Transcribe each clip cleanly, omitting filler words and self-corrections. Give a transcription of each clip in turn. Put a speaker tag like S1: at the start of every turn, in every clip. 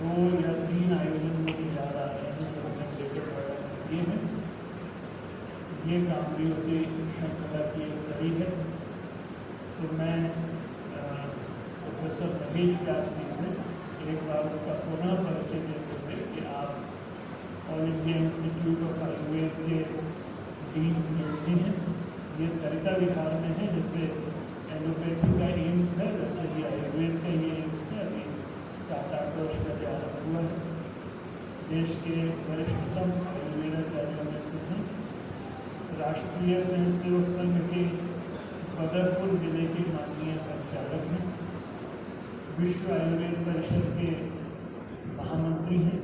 S1: 2 या 3 आयोजन मुझे याद आते हैं जो हमने किए हैं। ये कामरियों से श्रृंखला की एक कड़ी है। तो मैं प्रोफेसर महेश व्यास जी से एक बार उनका पुनः परिचय देते हुए कि आप all India institute of Ayurveda के डीन पीएचडी हैं। ये सरिता विहार में है। जैसे एलोपैथी का एम्स है वैसे ही आयुर्वेद का ये एम्स है। अभी 7-8 वर्ष पहले आरम्भ हुआ है। देश के वरिष्ठतम आयुर्वेदाचार्यों में से हैं। राष्ट्रीय स्वयंसेवक संघ के बदरपुर जिले के माननीय संचालक हैं। विश्व आयुर्वेद परिषद के महामंत्री हैं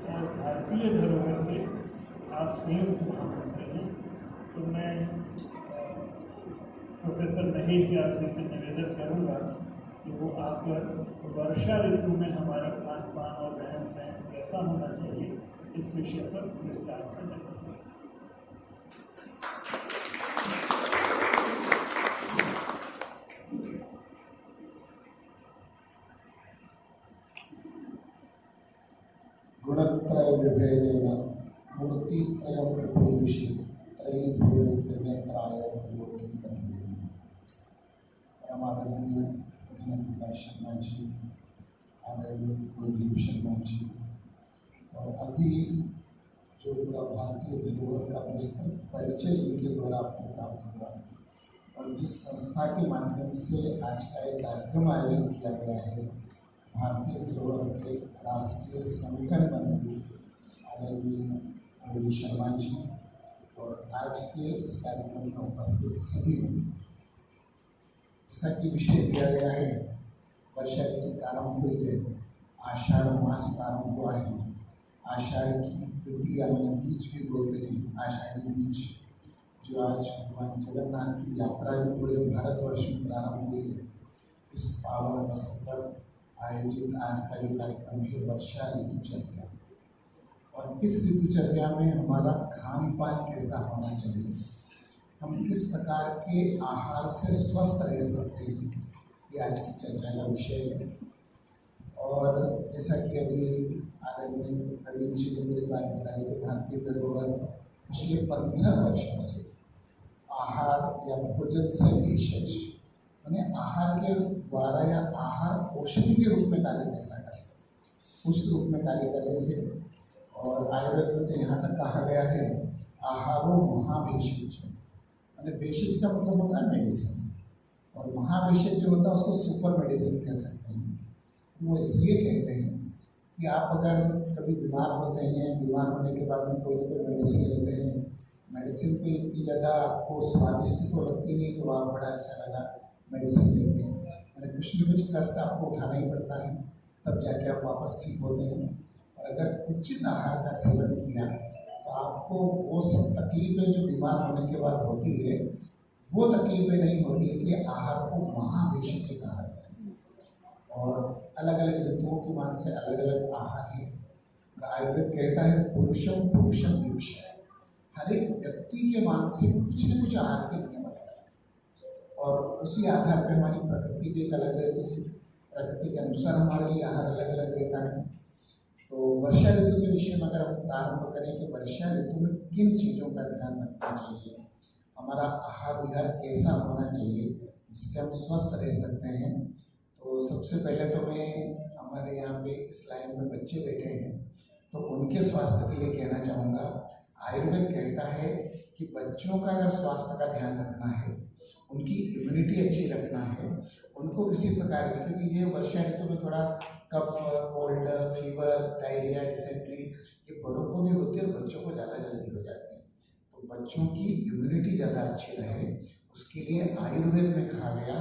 S1: और भारतीय धरोहर के आप संयुक्त महामंत्री हैं। तो मैं प्रोफेसर महेश व्यास जी से निवेदन करूँगा कि वो आकर वर्षा ऋतु में हमारा खान पान और रहन सहन कैसा होना चाहिए इस विषय पर विस्तार से बताएं।
S2: गुणत्रय विभेदेन मूर्तित्रयं विभेदिषि त्रयीभूतनेत्राय योगिकं। परमादरणीय धनंजय शर्मा जी, आदरणीय कुलदीप शर्मा जी, और अभी जो पूरा भारतीय धरोहर का विस्तृत परिचय जिनके द्वारा आपको प्राप्त हुआ और जिस संस्था के माध्यम से आज का एक कार्यक्रम आयोजित किया गया है, भारतीय धरोहर के राष्ट्रीय संगठन मंत्री आदरणीय कुलदीप शर्मा जी और आज के इस कार्यक्रम में उपस्थित सभी लोग, जैसा कि विषय दिया गया है, वर्षा ऋतु प्रारंभ हुई है। आषाढ़ मास प्रारंभ हुआ है। आषाढ़ की द्वितीया में बीच भी बोलते हैं, आषाढ़ी बीच, जो आज भगवान जगन्नाथ की यात्रा भी पूरे भारतवर्ष में प्रारंभ हुई है। इस पावन अवसर पर आयोजित आज का ये कार्यक्रम है वर्षा ऋतुचर्या। और इस ऋतुचर्या में हमारा खान पान कैसा होना चाहिए, हम किस प्रकार के आहार से स्वस्थ रह सकते हैं, ये आज की चर्चा का विषय है। और जैसा कि अभी आदरणीय प्रवीण जी ने मेरी बात बताई कि भारतीय धरोहर पिछले 15 वर्षों से आहार या भोजन से भेषज यानी आहार के द्वारा या आहार औषधि के रूप में कार्य कैसा करते हैं, उस रूप में कार्य कर रहे हैं। और आयुर्वेद में तो यहाँ तक कहा गया है आहारो महाभेषज, यानी भेषज का मतलब होता है मेडिसिन, और महाभेषज जो होता है उसको सुपर मेडिसिन कह सकते हैं। वो इसलिए कहते हैं कि आप अगर कभी बीमार होते हैं, बीमार होने के बाद में कोई ना कोई मेडिसिन लेते हैं, मेडिसिन पे इतनी ज़्यादा आपको स्वादिष्ट तो लगती नहीं कि वहाँ बड़ा अच्छा लगा मेडिसिन लेते हैं, यानी कुछ न कुछ कष्ट आपको उठाना ही पड़ता है, तब जाके आप वापस ठीक होते हैं। और अगर उचित आहार का सेवन किया तो आपको वो सब तकलीफें जो बीमार होने के बाद होती है वो तकलीफें नहीं होती। इसलिए आहार को महाभेषज कहा है। और अलग अलग ऋतुओं की मान से अलग अलग आहार है। और आयुर्वेद कहता है पुरुषम पुरुषम विषय, हर एक व्यक्ति के मान से कुछ न कुछ आहार के नियम अलग है और उसी आधार पर हमारी प्रकृति भी एक अलग रहती है। प्रकृति के अनुसार हमारे लिए आहार अलग अलग रहता है। तो वर्षा ऋतु के विषय में अगर हम प्रारंभ करें कि वर्षा ऋतु में किन चीज़ों का ध्यान रखना चाहिए, हमारा आहार विहार कैसा होना चाहिए जिससे हम स्वस्थ रह सकते हैं, तो सबसे पहले तो मैं हमारे यहाँ पे इस लाइन में बच्चे बैठे हैं तो उनके स्वास्थ्य के लिए कहना चाहूँगा, आयुर्वेद कहता है कि बच्चों का अगर स्वास्थ्य का ध्यान रखना है, उनकी इम्यूनिटी अच्छी रखना है, उनको किसी प्रकार की, क्योंकि ये वर्षा ऋतु में थोड़ा कफ, कोल्ड, फीवर, डायरिया, डिसेंट्री ये बड़ों को भी होती है और बच्चों को ज़्यादा जल्दी हो जाती है। तो बच्चों की इम्यूनिटी ज़्यादा अच्छी रहे उसके लिए आयुर्वेद में कहा गया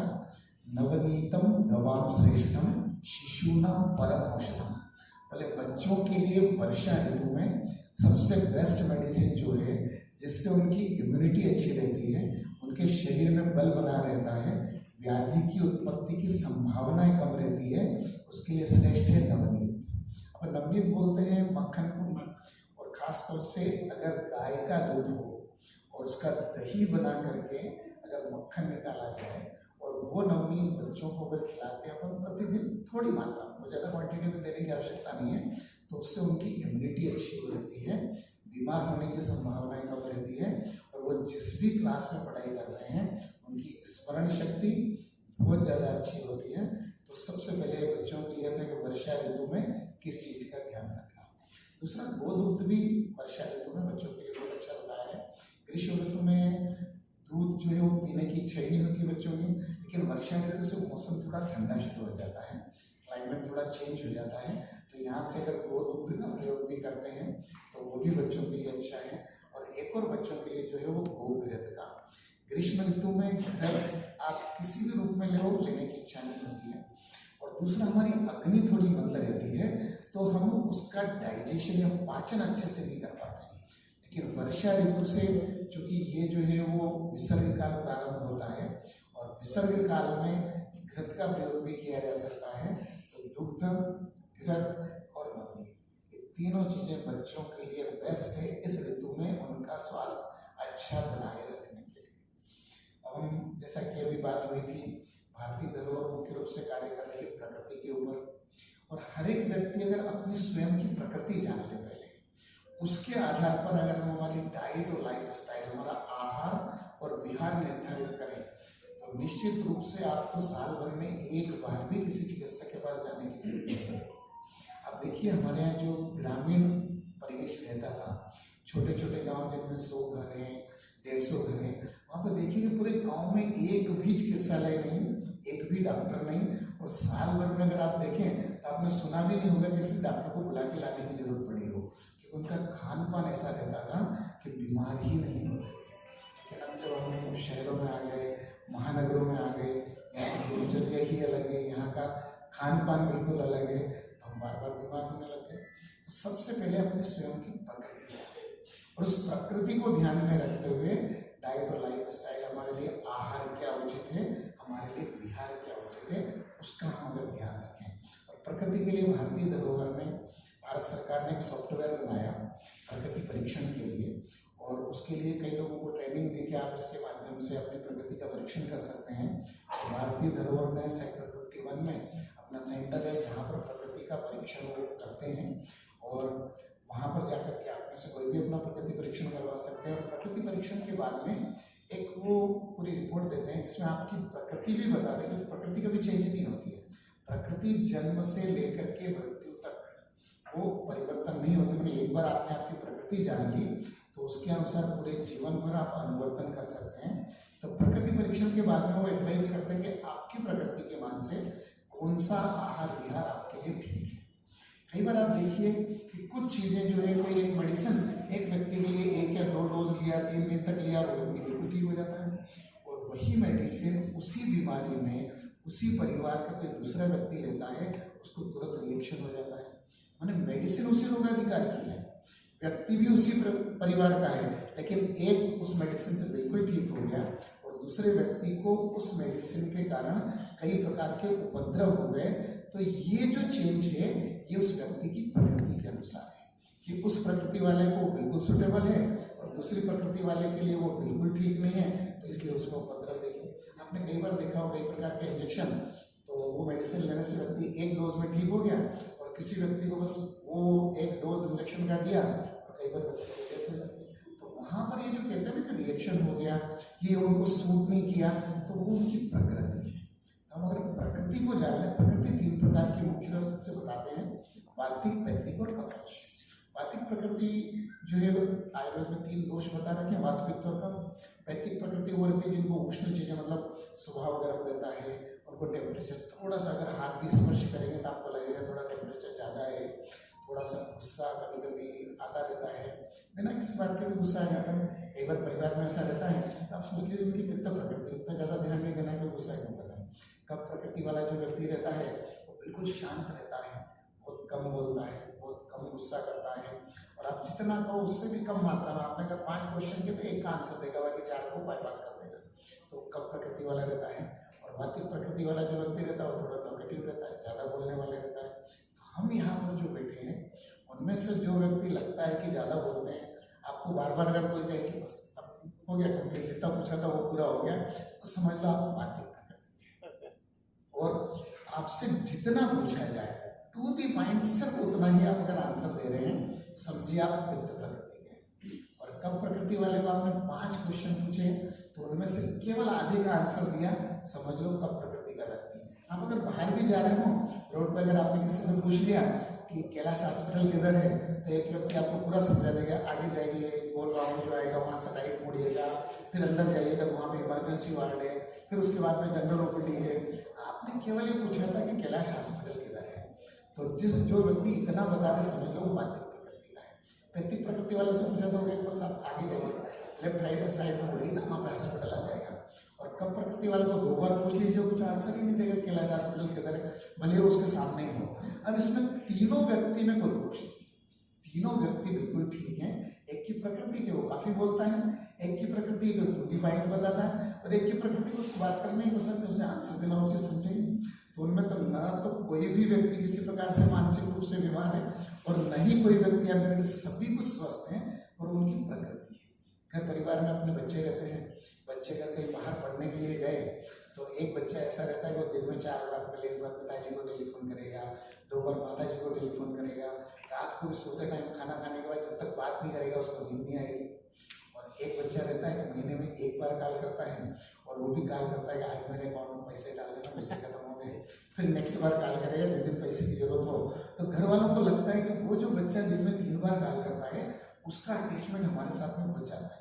S2: नवनीतम गवाम श्रेष्ठम शिशूनाम परम औषधम। बोले बच्चों के लिए वर्षा ऋतु में सबसे बेस्ट मेडिसिन जो है जिससे उनकी इम्यूनिटी अच्छी रहती है, उनके शरीर में बल बना रहता है, व्याधि की उत्पत्ति की संभावनाएं कम रहती है, उसके लिए श्रेष्ठ है नवनीत। अब नवनीत बोलते हैं मक्खन को, और ख़ासतौर से अगर गाय का दूध हो और उसका दही बना करके अगर मक्खन निकाला जाए और वो नवनीत बच्चों को अगर खिलाते हैं तो प्रतिदिन थोड़ी मात्रा, वो ज़्यादा क्वांटिटी में देने की की आवश्यकता नहीं है, तो उससे उनकी इम्यूनिटी अच्छी हो रहती है, बीमार होने की संभावनाएं कम रहती है, और वो जिस भी क्लास में पढ़ाई कर रहे हैं उनकी स्मरण शक्ति बहुत ज़्यादा अच्छी होती है। तो सबसे पहले बच्चों को यह था कि वर्षा ऋतु में किस चीज़ का ध्यान रखना। दूसरा, गोदूग्ध भी वर्षा ऋतु में बच्चों के लिए बहुत अच्छा होता है। ग्रीष्म ऋतु में दूध जो है वो पीने की इच्छा ही नहीं होती बच्चों की, लेकिन वर्षा ऋतु से मौसम थोड़ा ठंडा शुरू हो जाता है, क्लाइमेट थोड़ा चेंज हो जाता है, तो यहाँ से अगर गोदूग्ध का प्रयोग भी करते हैं तो वो भी बच्चों के लिए अच्छा है। और एक और बच्चों के लिए जो है वो गोघृत का, ग्रीष्म ऋतु में घृत आप किसी भी रूप में लेने की इच्छा नहीं होती है। और दूसरा, हमारी अग्नि थोड़ी मंद रहती है, तो हम उसका डाइजेशन या पाचन अच्छे से नहीं कर पाते हैं। लेकिन वर्षा ऋतु से चूंकि ये जो है वो विसर्ग काल प्रारंभ होता है, और विसर्ग काल में घृत का प्रयोग भी किया जा सकता है। तो दुग्ध, घृत और मधु, ये तीनों चीजें बच्चों के लिए बेस्ट है इस ऋतु में उनका स्वास्थ्य अच्छा बनाए रखने के लिए। अब हम, जैसा कि अभी बात हुई थी, भारतीय धरोहर मुख्य रूप से कार्य कर रही है प्रकृति के ऊपर, और हर एक व्यक्ति अगर अपनी स्वयं की प्रकृति जान ले पहले, उसके आधार पर अगर हम हमारी डाइट और लाइफ स्टाइल, हमारा आहार और विहार निर्धारित करें, तो निश्चित रूप से आपको साल भर में एक बार भी किसी चिकित्सक के पास जाने की जरूरत नहीं है। अब देखिए, हमारे यहाँ जो ग्रामीण परिवेश रहता था, छोटे छोटे गांव जिनमें 100 घर हैं, 150 घर हैं, वहाँ पर देखिए कि पूरे गांव में एक भी चिकित्सालय नहीं, एक भी डॉक्टर नहीं, और साल भर में अगर आप देखें तो आपने सुना भी नहीं होगा किसी डॉक्टर को बुला के लाने की जरूरत पड़ी हो, क्योंकि उनका खान पान ऐसा रहता था कि बीमार ही नहीं होते। लेकिन अब जब हम शहरों में आ गए, महानगरों में आ गए, यहाँ की दिनचर्या ही अलग है, यहाँ का खान पान बिल्कुल अलग है, तो हम बार बार बीमार होने लग गए। तो सबसे पहले अपनी स्वयं की प्रकृति है, और उस प्रकृति को ध्यान में रखते हुए डाइट और लाइफ स्टाइल, हमारे लिए आहार क्या उचित है, हमारे लिए विहार क्या उचित है, उसका हम अगर ध्यान रखें। और प्रकृति के लिए भारतीय धरोहर में भारत सरकार ने एक सॉफ्टवेयर बनाया प्रकृति परीक्षण के लिए, और उसके लिए कई लोगों को ट्रेनिंग दे के आप इसके माध्यम से अपनी प्रकृति का परीक्षण कर सकते हैं। तो भारतीय धरोहर में सेक्टर 51 में अपना सेंटर है, जहाँ पर प्रकृति का परीक्षण वो करते हैं, और वहाँ पर जाकर के आप में से कोई भी अपना प्रकृति परीक्षण करवा सकते हैं। और प्रकृति परीक्षण के बाद में एक वो पूरी रिपोर्ट देते हैं जिसमें आपकी प्रकृति भी बता दें, क्योंकि प्रकृति कभी चेंज नहीं होती है। प्रकृति जन्म से लेकर के मृत्यु तक वो परिवर्तन नहीं होती। मतलब एक बार आपने आपकी प्रकृति जान ली तो उसके अनुसार पूरे जीवन भर आप अनुवर्तन कर सकते हैं। तो प्रकृति परीक्षण के बाद में वो एडवाइस करते हैं कि आपकी प्रकृति के मान से कौन सा आहार विहार आपके लिए ठीक है। कई बार आप देखिए कि कुछ चीजें जो है, कोई एक मेडिसिन एक व्यक्ति के लिए 1 या 2 डोज लिया, 3 दिन तक लिया, वो व्यक्ति बिल्कुल ठीक हो जाता है, और वही मेडिसिन उसी बीमारी में उसी परिवार का कोई दूसरा व्यक्ति लेता है, उसको तुरंत रिएक्शन हो जाता है। माने मेडिसिन उसी रोगाधिकार की है, व्यक्ति भी उसी परिवार का है, लेकिन एक उस मेडिसिन से बिल्कुल ठीक हो गया और दूसरे व्यक्ति को उस मेडिसिन के कारण कई प्रकार के उपद्रव हो गए। तो ये जो चेंज है ये उस व्यक्ति की प्रकृति के अनुसार है कि उस प्रकृति वाले को बिल्कुल सुटेबल है और दूसरी प्रकृति वाले के लिए वो बिल्कुल ठीक नहीं है, तो इसलिए उसमें उपद्रव देखें। आपने कई बार देखा हो कई प्रकार के इंजेक्शन, तो वो मेडिसिन लेने से व्यक्ति 1 डोज में ठीक हो गया और किसी व्यक्ति को बस वो 1 डोज इंजेक्शन का दिया और कई बार व्यक्ति को डेथ हो जाती है। तो वहां पर ये जो कहते हैं ना कि रिएक्शन हो गया, ये उनको सूट नहीं किया, तो वो उनकी प्रकृति है। हम अगर प्रकृति को जान लें, प्रकृति 3 प्रकार की मुख्य रूप से बताते हैं, वातिक, पैतृक और कफज। वातिक प्रकृति जो है आयुर्वेद में 3 दोष बता रखे हैं, वात, पित्त और कफ। पैतृक प्रकृति वो रहती है जिनको उष्ण चीजें, मतलब स्वभाव गर्म रहता है, उनको टेम्परेचर थोड़ा सा अगर हाथ भी स्पर्श करेंगे तो आपको लगेगा थोड़ा टेम्परेचर ज्यादा है, थोड़ा सा गुस्सा कभी कभी आता रहता है, बिना किसी बात के भी गुस्सा आ जाता है। कई बार परिवार में ऐसा रहता है, तो आप सोच लीजिए उनकी पित्त प्रकृति, उतना ज्यादा ध्यान नहीं देना है, गुस्सा क्यों कर रहे हैं। कफ प्रकृति वाला जो व्यक्ति रहता है वो बिल्कुल शांत रहता है, बहुत कम बोलता है, बहुत कम गुस्सा करता है, और आप जितना कहो उससे भी कम मात्रा में। आपने अगर 5 क्वेश्चन के तो 1 का आंसर देगा, बाकी 4 को बाईपास कर देगा। तो कफ प्रकृति वाला रहता है। और वातिक प्रकृति वाला जो व्यक्ति रहता है वो थोड़ा टॉकेटिव रहता है, ज्यादा बोलने वाला रहता है। तो हम यहाँ पर जो बैठे हैं उनमें से जो व्यक्ति लगता है कि ज्यादा बोलते हैं, आपको बार बार अगर कोई कहे कि बस अब हो गया कंप्लीट, जितना पूछा था वो पूरा हो गया, तो समझ लो आप वातिक प्रकृति। और आपसे जितना पूछा जाए टू दी पॉइंट सिर्फ उतना ही आप अगर आंसर दे रहे हैं तो समझिए आप पित्त प्रकृति के। और कफ प्रकृति वाले को आपने 5 क्वेश्चन पूछे तो उनमें से केवल आधे का आंसर दिया, समझ लो कफ प्रकृति का व्यक्ति। आप अगर बाहर भी जा रहे हो, रोड पर अगर आपने किसी से पूछ लिया कि कैलाश हॉस्पिटल किधर है, तो एक व्यक्ति आपको पूरा समझा देगा, आगे जाइए, गोल राउंड जो आएगा वहाँ से राइट मुड़िएगा, फिर अंदर जाइएगा, वहाँ पे इमरजेंसी वार्ड है, फिर उसके बाद में जनरल ओपीडी है। आपने केवल ये पूछा था कि कैलाश हॉस्पिटल किधर है, तो जो व्यक्ति इतना बता दे समझ लो वो वातिक प्रकृति का है। पैतृक प्रकृति वाले से पूछा तो बस आप आगे जाइए, लेफ्ट राइट साइड में मुड़िए ना, वहाँ पे हॉस्पिटल आ जाएगा। और कब प्रकृति वाले को 2 बार पूछ लीजिए, कुछ आंसर ही नहीं देगा कैलाश हॉस्पिटल किधर है, भले उसके सामने ही हो। अब इसमें तीनों व्यक्ति में कोई दोष नहीं, तीनों व्यक्ति बिल्कुल ठीक हैं। एक की प्रकृति के वो काफी बोलता है, एक की प्रकृति को टू दी पॉइंट बताता है, और एक की प्रकृति को उसको बात करने को सर उसने आंसर देना उचित समझेंगे। तो उनमें तो न तो कोई भी व्यक्ति किसी प्रकार से मानसिक रूप से बीमार है और न ही कोई व्यक्ति अनफिट, सभी कुछ स्वस्थ हैं और उनकी प्रकृति है। घर परिवार में अपने बच्चे रहते हैं, बच्चे अगर कहीं बाहर पढ़ने के लिए गए तो एक बच्चा ऐसा रहता है कि वो दिन में 4 बार, पहले 1 बार पिताजी को टेलीफोन करेगा, 2 बार माताजी को टेलीफोन करेगा, रात को भी सोते टाइम खाना खाने के बाद जब तक बात नहीं करेगा उसको नींद नहीं आएगी। और एक बच्चा रहता है कि महीने में 1 बार कॉल करता है, और वो भी कॉल करता है कि आज मेरे अकाउंट में पैसे डाल देना, पैसे खत्म हो गए। फिर नेक्स्ट बार कॉल करेगा जिस दिन पैसे की जरूरत हो। तो घर वालों को लगता है कि वो जो बच्चा दिन में 3 बार कॉल करता है उसका अटैचमेंट हमारे साथ में हो जाता है,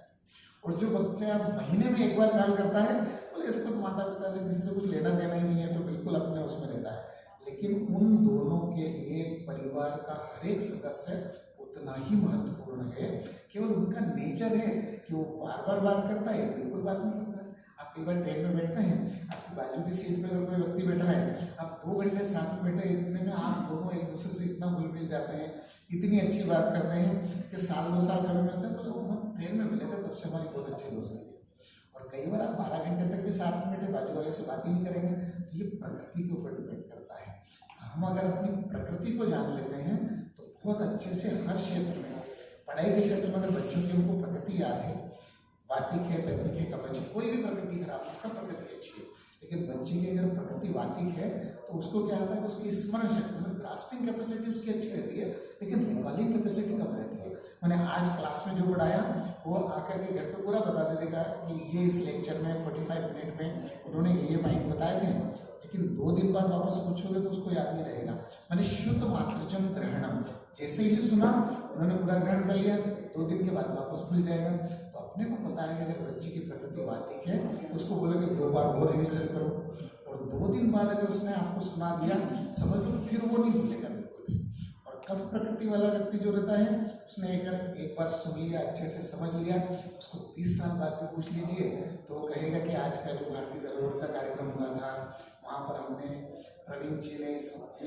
S2: और जो बच्चा महीने में 1 बार कॉल करता है बोले इसको तो माता पिता से किसी से कुछ लेना देना ही नहीं है, तो बिल्कुल अपने उसमें रहता है। लेकिन उन दोनों के लिए परिवार का हर एक सदस्य उतना ही महत्वपूर्ण है, केवल उनका नेचर है कि वो बार बार बात करता है, बिल्कुल बात नहीं करता है। आप कई बार ट्रेन में बैठते हैं, आपकी बाजू की सीट पे अगर कोई व्यक्ति बैठा है, आप 2 घंटे साथ में बैठे, इतने में आप दोनों एक दूसरे से इतना घुल मिल जाते हैं, इतनी अच्छी बात करते हैं कि साल 2 साल कभी मिलते हैं, बोले वो हम ट्रेन में मिले थे तब से हमारी बहुत अच्छी दोस्ती है। और कई बार आप 12 घंटे तक भी साथ में बैठे, बाजू वाले से बात ही नहीं करेंगे। तो ये प्रकृति के ऊपर डिपेंड करता है। हम अगर अपनी प्रकृति को जान लेते हैं तो बहुत अच्छे से हर क्षेत्र में, पढ़ाई के क्षेत्र में अगर बच्चों की उनको प्रकृति याद है, वातिक है, पैतृक है, कवच, कोई भी प्रकृति खराब है, सब प्रकृति अच्छी है, लेकिन बच्चे की अगर प्रकृति वातिक है तो उसको क्या होता है, उसकी स्मरण शक्ति मतलब ग्रास्पिंग कैपेसिटी उसकी अच्छी रहती है, लेकिन रिकॉलिंग कैपेसिटी कम रहती है। मैंने आज क्लास में जो पढ़ाया वो आकर के घर पे पूरा बता देगा कि ये इस लेक्चर में 45 मिनट में उन्होंने ये पॉइंट बताए थे, लेकिन 2 दिन बाद वापस पूछोगे तो उसको याद नहीं रहेगा। मैंने शुद्ध मात्रजम ग्रहणम, जैसे ही सुना उन्होंने पूरा ग्रहण कर लिया, 2 दिन के बाद वापस भूल जाएगा। तो अपने को पता है कि अगर बच्चे की प्रकृति वातिक है तो उसको बोलोगे 2 बार और रिविजन करो, और 2 दिन बाद अगर उसने आपको सुना दिया समझ लो फिर वो नहीं भूलेगा बिल्कुल भी। और कफ प्रकृति वाला व्यक्ति जो रहता है उसने अगर एक बार सुन लिया, अच्छे से समझ लिया, उसको 20 साल बाद भी पूछ लीजिए तो वो कहेगा कि आज का जो भारतीय धरोहर का कार्यक्रम हुआ था वहाँ पर हमने प्रवीण जी ने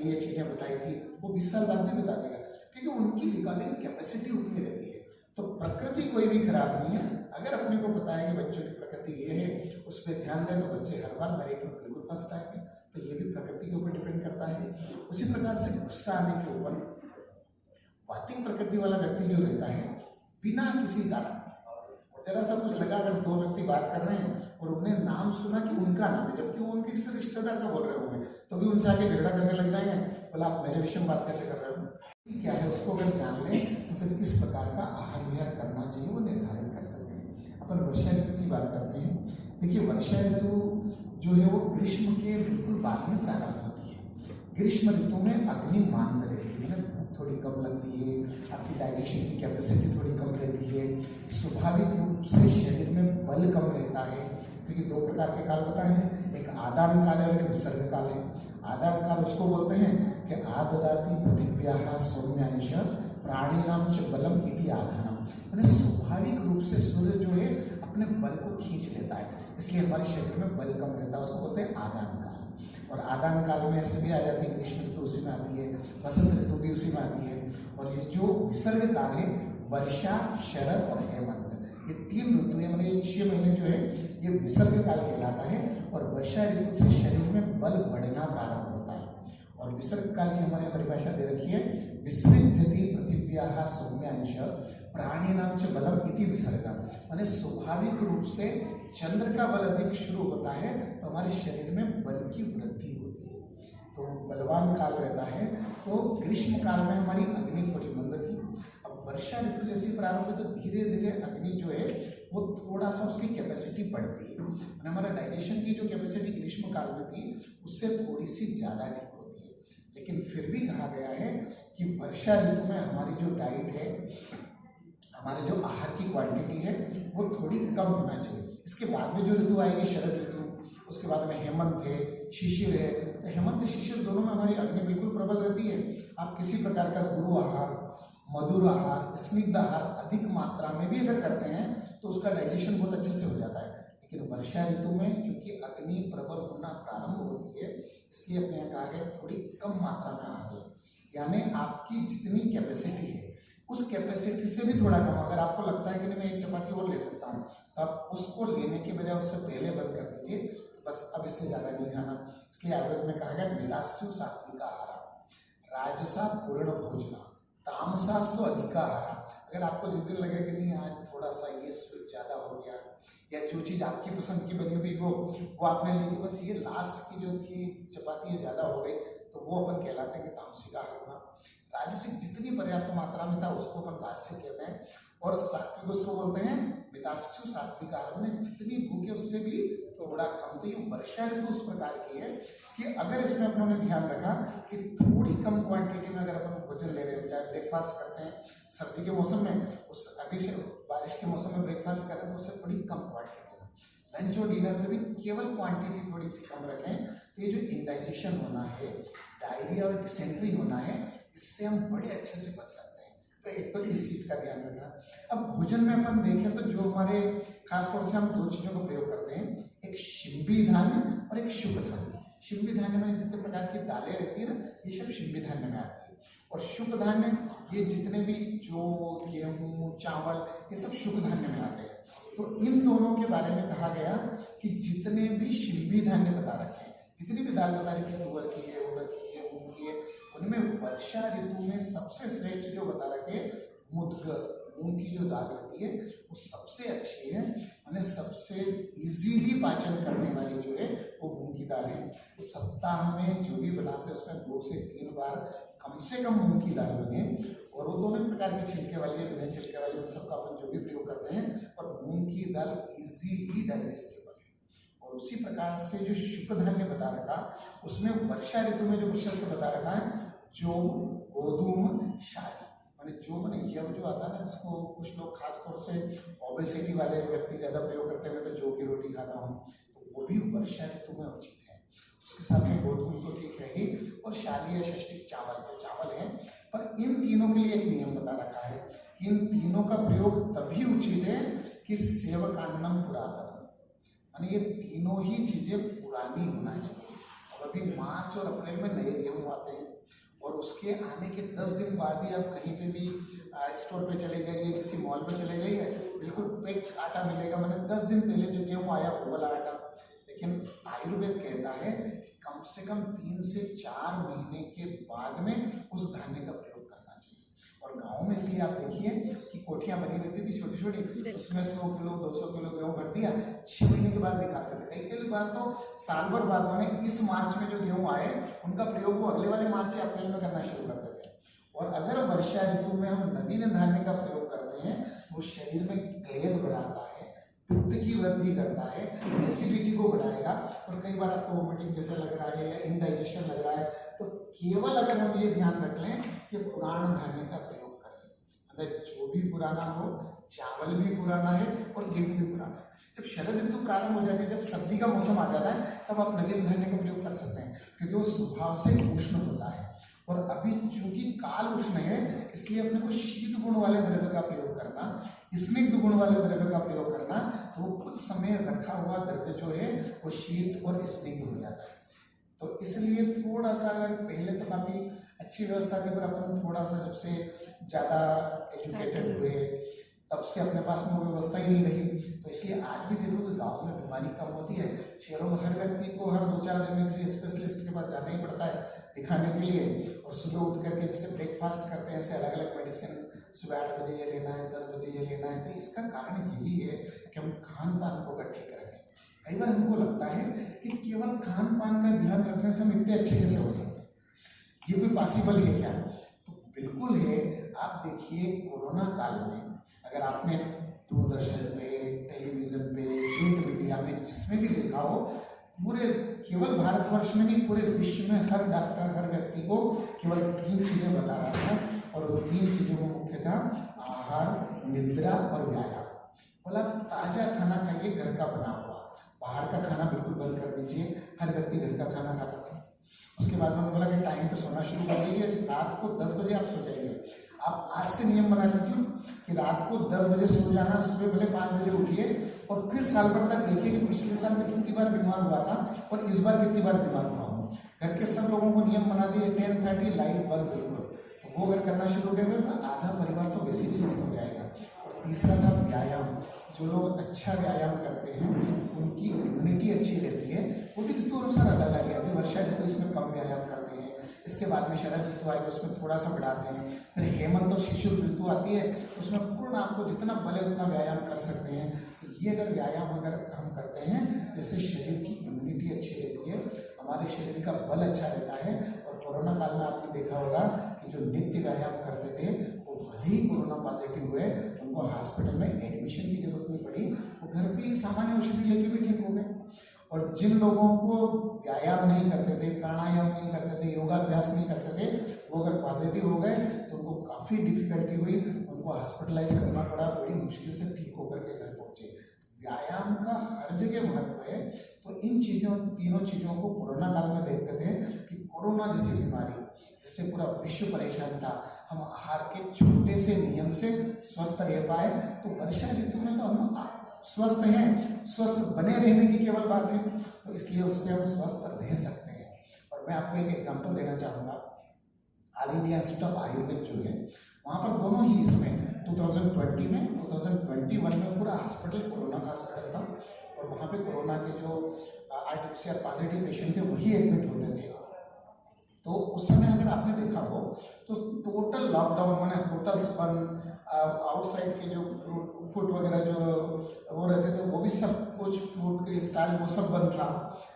S2: ये चीज़ें बताई थी, वो 20 साल बाद भी बता देगा, क्योंकि उनकी रिकॉलिंग कैपेसिटी उतनी रहती है। तो प्रकृति कोई भी खराब नहीं है, अगर अपने को पता है कि बच्चों की प्रकृति ये है, उस पर ध्यान दें तो बच्चे हर बार मेरिट में बिल्कुल फर्स्ट आएंगे। तो ये भी प्रकृति के ऊपर डिपेंड करता है। उसी प्रकार से गुस्सा आने के ऊपर वातिक प्रकृति वाला व्यक्ति जो रहता है बिना किसी कारण, जरा सा कुछ लगा, अगर 2 व्यक्ति बात कर रहे हैं और उन्हें नाम सुना कि उनका नाम है, जबकि वो उनके किसी रिश्तेदार का बोल रहे होंगे, तो भी उनसे आगे झगड़ा करने लग जाएंगे, बोला आप मेरे विषय में बात कैसे कर रहे हो, क्या है उसको अगर जान लें तो फिर किस प्रकार का आहार विहार करना चाहिए वो निर्धारित कर सकते हैं। अपन वर्षा ऋतु की बात करते हैं। देखिए वर्षा ऋतु जो है वो ग्रीष्म के बिल्कुल बाद में प्रारंभ होती है। ग्रीष्म ऋतु में अग्नि मांद रहती है, भूख थोड़ी कम लगती है, आपकी डाइजेशन की कैपेसिटी थोड़ी कम रहती है, स्वाभाविक रूप से शरीर में बल कम रहता है, क्योंकि 2 प्रकार के काल होता है, एक आदान काल है और एक विसर्ग काल है। आदान काल उसको बोलते हैं कि आददाति पृथिव्याः सौम्यांश प्राणिनाम च बलम इति आधानम, यानी स्वाभाविक रूप से सूर्य जो है अपने बल को खींच लेता है, इसलिए हमारे शरीर में बल कम रहता है, उसको बोलते हैं आदान काल। और आदान काल में ऐसे भी आ जाती है, ग्रीष्म ऋतु उसी में आती है, वसंत ऋतु भी उसी में आती है। और ये जो विसर्ग काल है वर्षा, शरद और हेमंत, ये 3 ऋतु है, मतलब ये 6 महीने जो है ये विसर्ग काल कहलाता है। और वर्षा ऋतु से शरीर में बल बढ़ना प्रारंभ होता है। और विसर्ग काल की हमारे परिभाषा दे रखी है, विसृज्यति पृथिव्याः सौम्यांश प्राणिनाम च बलम इति विसर्ग, माने स्वाभाविक रूप से चंद्र का बल अधिक शुरू होता है तो हमारे शरीर में बल की वृद्धि होती है। तो बलवान काल रहता है। तो ग्रीष्म काल में हमारी अग्नि थोड़ी मंद थी। अब वर्षा ऋतु जैसी प्रारंभ है तो धीरे धीरे अग्नि जो है वो थोड़ा सा उसकी कैपेसिटी बढ़ती है, और हमारा डाइजेशन की जो कैपेसिटी ग्रीष्म काल में थी उससे थोड़ी सी ज़्यादा ठीक होती है। लेकिन फिर भी कहा गया है कि वर्षा ऋतु में हमारी जो डाइट है, हमारे जो आहार की क्वांटिटी है वो थोड़ी कम होना चाहिए। इसके बाद में जो ऋतु आएगी शरद ऋतु, उसके बाद में हेमंत है, शिशिर है। तो हेमंत शिशिर दोनों में हमारी अग्नि बिल्कुल प्रबल रहती है। आप किसी प्रकार का गुरु आहार, मधुर आहार, स्निग्ध आहार अधिक मात्रा में भी अगर करते हैं तो उसका डाइजेशन बहुत अच्छे से हो जाता है। लेकिन वर्षा ऋतु में चूंकि अग्नि प्रबल होना प्रारंभ होती है, इसलिए अपने यहाँ कहा गया थोड़ी कम मात्रा में आहार लें, यानी आपकी जितनी कैपेसिटी है उस कैपेसिटी से भी थोड़ा कम। अगर आपको लगता है कि नहीं मैं एक चपाती और ले सकता हूँ, तो आप उसको लेने के बजाय उससे पहले बंद कर दीजिए, बस अब इससे ज़्यादा नहीं खाना। इसलिए आयुर्वेद में कहा गया मिलास्यु सात्विक आहार, राजसा पूर्ण भोजना, तामसास्तु अधिका आहार। अगर आपको जिस दिन लगे कि नहीं आज थोड़ा सा ये स्वीट ज़्यादा हो गया, या जो चीज़ आपकी पसंद की बनी हुई हो वो आपने ली, बस ये लास्ट की जो थी चपाती ज़्यादा हो गई, तो वो अपन कहलाते हैं कि तामसिक आहार हुआ। राजसिक जितनी पर्याप्त मात्रा में था उसको अपन राजसिक कहते हैं, और सात्विक उसको बोलते हैं मितास्यु सात्विक आहार में जितनी भूख है उससे भी थोड़ा कम। तो ये वर्षा ऋतु उस प्रकार की है कि अगर इसमें अपनों ने ध्यान रखा कि थोड़ी कम क्वांटिटी में अगर अपन भोजन ले रहे हैं, चाहे ब्रेकफास्ट करते हैं सर्दी के मौसम में, उस अभी से बारिश के मौसम में ब्रेकफास्ट कर रहे हैं तो उससे थोड़ी कम क्वांटिटी, लंच और डिनर में भी केवल क्वांटिटी थोड़ी सी कम रखें। तो ये जो इंडाइजेशन होना है, डायरिया और डिसेंट्री होना है, इससे हम बड़े अच्छे से बच सकते हैं। तो एक तो इस चीज़ का ध्यान रखना। अब भोजन में अपन देखें तो जो हमारे खासतौर से हम दो चीज़ों का प्रयोग करते हैं, एक शिंबी धान्य और एक शुभ धान्य। शिंबी धान्य में जितने प्रकार की दालें रहती है ना, ये सब शिंबी धान्य में आती है। और शुभ धान्य ये जितने भी जौ, गेहूँ, चावल, ये सब शुभ धान्य में आते हैं। तो इन दोनों के बारे में कहा गया कि जितने भी शिंबी धान्य बता रखे हैं, जितनी भी दाल बता रही है, तुअर की है, उड़द की है, मूंग की है, उनमें वर्षा ऋतु में सबसे श्रेष्ठ जो बता रखे मुदगर, मूंग की जो दाल होती है वो सबसे अच्छी है, मैंने सबसे इजीली पाचन करने वाली जो है वो मूंग की दाल है। तो सप्ताह में जो भी बनाते हैं उसमें 2 से 3 बार कम से कम मूंग की दाल बने, और वो दोनों प्रकार के छिलके वाली है, बिना छिलके वाली, उन सबका अपन जो भी प्रयोग करते हैं, और मूंग की दाल इजीली डाइजेस्टेबल है। और उसी प्रकार से जो शुभ धान्य बता रखा उसमें वर्षा ऋतु में जो विशेष बता रखा है, जो गोधूम, शाली, मैंने जो मैंने यव जो आता है ना, इसको कुछ लोग खासतौर से ओबेसिटी वाले व्यक्ति ज़्यादा प्रयोग करते हैं। मैं तो जौ की रोटी खाता हूँ, तो वो भी वर्षा ऋतु में उचित है। उसके साथ में गोधूम तो ठीक रही, और शाली या षष्टिक चावल जो चावल है। पर इन तीनों के लिए एक नियम बता रखा है कि इन तीनों का प्रयोग तभी उचित है कि सेवकान्नम पुरातन, यानी ये तीनों ही चीज़ें पुरानी होना चाहिए। अब अभी मार्च और अप्रैल में नए गेहूँ आते हैं, और उसके आने के 10 दिन बाद ही आप कहीं पे भी स्टोर पे चले जाइए, किसी मॉल पे चले जाइए, बिल्कुल पैक्ड आटा मिलेगा। मैंने 10 दिन पहले जो गेहूँ आया वो वाला आटा। लेकिन आयुर्वेद कहता है कम से कम 3 से 4 महीने के बाद में उस धान्य का प्रयोग करना चाहिए। और गाँव में इसलिए आप देखिए कि कोठियाँ बनी रहती थी छोटी छोटी, उसमें 100 किलो 200 किलो गेहूँ भर दिया, 6 महीने के बाद निकालते थे। कई बार तो साल भर बाद मैंने इस मार्च में जो गेहूँ आए उनका प्रयोग वो अगले वाले मार्च या अप्रैल में करना शुरू कर देते हैं। और अगर वर्षा ऋतु में हम नवीन धान्य का प्रयोग करते हैं, वो शरीर में ग्लेद बढ़ाता है, पित्त की वृद्धि करता है, एसिडिटी को बढ़ाएगा। और कई बार आपको वोमिटिंग जैसा लग रहा है या इनडाइजेशन लग रहा है, तो केवल अगर हम ये ध्यान रख लें कि पुरान धान्य का प्रयोग करें, अगर जो भी पुराना हो, चावल भी पुराना है और गेहूं भी पुराना है। जब शरद ऋतु प्रारंभ हो जाती है, जब सर्दी का मौसम आ जाता है, तब आप नवीन धान्य का प्रयोग कर सकते हैं, क्योंकि वो स्वभाव से उष्ण होता है। और अभी चूंकि काल उष्ण है, इसलिए अपने को शीत गुण वाले द्रव्य का प्रयोग करना, स्निग्ध गुण वाले द्रव्य का प्रयोग करना, तो वो कुछ समय रखा हुआ द्रव्य जो है वो शीत और स्निग्ध हो जाता है। तो इसलिए थोड़ा सा, अगर पहले तो काफ़ी अच्छी व्यवस्था थी, पर अपन थोड़ा सा जब से ज़्यादा एजुकेटेड हुए तब से अपने पास में वो व्यवस्था ही नहीं रही। तो इसलिए आज भी देखो कि गाँव में बीमारी कम होती है। शहरों में हर व्यक्ति को हर 2-4 दिन में किसी स्पेशलिस्ट के पास जाना ही पड़ता है दिखाने के लिए। और सुबह उठ करके जैसे ब्रेकफास्ट करते हैं, ऐसे अलग अलग मेडिसिन, सुबह 8 बजे ये लेना है, 10 बजे ये लेना है। तो इसका कारण यही है कि हम खान पान को अगर ठीक रखें। कई बार हमको लगता है कि केवल खान पान का ध्यान रखने से हम इतने अच्छे कैसे हो सकते हैं। ये कोई पॉसिबल है क्या? तो बिल्कुल है। आप देखिए कोरोना काल में अगर आपने दूरदर्शन पे, टेलीविजन पे, प्रिंट मीडिया में जिसमें भी देखा हो, पूरे केवल भारतवर्ष में नहीं पूरे विश्व में हर डॉक्टर हर व्यक्ति को केवल 3 चीजें बता रहा था, और वो 3 चीजों को मुख्यतः आहार, निद्रा और व्यायाम। बोला ताजा खाना खाइए, घर का बना हुआ, बाहर का खाना बिल्कुल बंद कर दीजिए। हर व्यक्ति घर का खाना खाता था। उसके बाद में बोला कि टाइम पे सोना शुरू कर दीजिए, रात को 10 बजे आप सो जाइए। आप आज से नियम बना लीजिए कि रात को 10 बजे सो जाना, सुबह भले 5 बजे उठिए, और फिर साल भर तक देखिए कि पिछले साल में कितनी बार बीमार हुआ था और इस बार कितनी बार बीमार हुआ हूँ। घर के सब लोगों को नियम बना दिए 10:30 लाइट बंद बिल्कुल। तो वो अगर करना शुरू करेंगे तो आधा परिवार तो वैसे ही स्वस्थ हो जाएगा। और तीसरा था व्यायाम। जो लोग अच्छा व्यायाम करते हैं उनकी इम्यूनिटी अच्छी रहती है। वो भी ऋतु अनुसार अलग अलग है। अभी वर्षा ऋतु इसमें कम व्यायाम करते हैं, इसके बाद में शरद ऋतु आएगी उसमें थोड़ा सा बढ़ाते हैं, फिर हेमंत और शिशिर ऋतु आती है उसमें पूर्ण आपको जितना बले उतना व्यायाम कर सकते हैं। तो ये अगर व्यायाम अगर हम करते हैं तो इससे शरीर की इम्यूनिटी अच्छी रहती है, हमारे शरीर का बल अच्छा रहता है। और कोरोना काल में आपने देखा होगा कि जो नित्य व्यायाम करते थे वो भले ही कोरोना पॉजिटिव हुए, उनको हॉस्पिटल में एडमिशन की जरूरत नहीं पड़ी, वो घर पे ही सामान्य औषधि लेके भी ठीक हो गए। और जिन लोगों को व्यायाम नहीं करते थे, प्राणायाम नहीं करते थे, योगाभ्यास नहीं करते थे, वो अगर पॉजिटिव हो गए तो उनको काफ़ी डिफिकल्टी हुई, उनको हॉस्पिटलाइज करना पड़ा, बड़ी मुश्किल से ठीक होकर के घर पहुंचे। व्यायाम का हर जगह महत्व है। तो इन चीज़ों तीनों चीज़ों को कोरोना काल में देखते थे कि कोरोना जैसी बीमारी जिससे पूरा विश्व परेशान था, हम आहार के छोटे से नियम से स्वस्थ रह पाए। तो वर्षा ऋतु में तो हम स्वस्थ हैं, स्वस्थ बने रहने की केवल बात है, तो इसलिए उससे हम स्वस्थ रह सकते हैं। और मैं आपको एक एग्जांपल देना चाहूँगा। All India institute of Ayurveda जो है वहाँ पर दोनों ही इसमें 2020 में 2021 में पूरा हॉस्पिटल कोरोना का हॉस्पिटल था, और वहाँ पे कोरोना के जो आरटीपीसीआर पॉजिटिव पेशेंट थे वही एडमिट होते थे। तो उस समय अगर आपने देखा हो तो टोटल लॉकडाउन, मैंने होटल्स बंद, आउटसाइड के जो फूड वगैरह जो वो रहते थे वो भी सब कुछ, फूड के स्टाइल वो सब बंद था।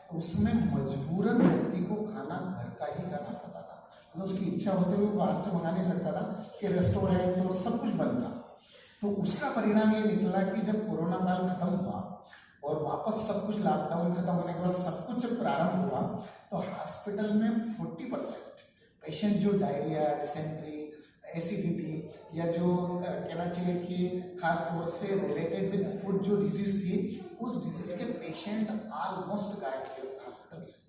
S2: तो उसमें मजबूरन व्यक्ति को खाना घर का ही खाना पड़ता था, मतलब उसकी इच्छा होते हुए बाहर से मंगा नहीं सकता था कि रेस्टोरेंट तो सब कुछ बंद था। तो उसका परिणाम ये निकला कि जब कोरोना काल खत्म हुआ और वापस सब कुछ लॉकडाउन खत्म होने के बाद सब कुछ जब प्रारंभ हुआ तो हॉस्पिटल में 40% पेशेंट जो डायरिया, डिसेंट्री, एसिडिटी या जो कहना चाहिए कि खास तौर से रिलेटेड विद फूड जो डिजीज थी, उस डिजीज के पेशेंट ऑलमोस्ट गायब थे हॉस्पिटल से।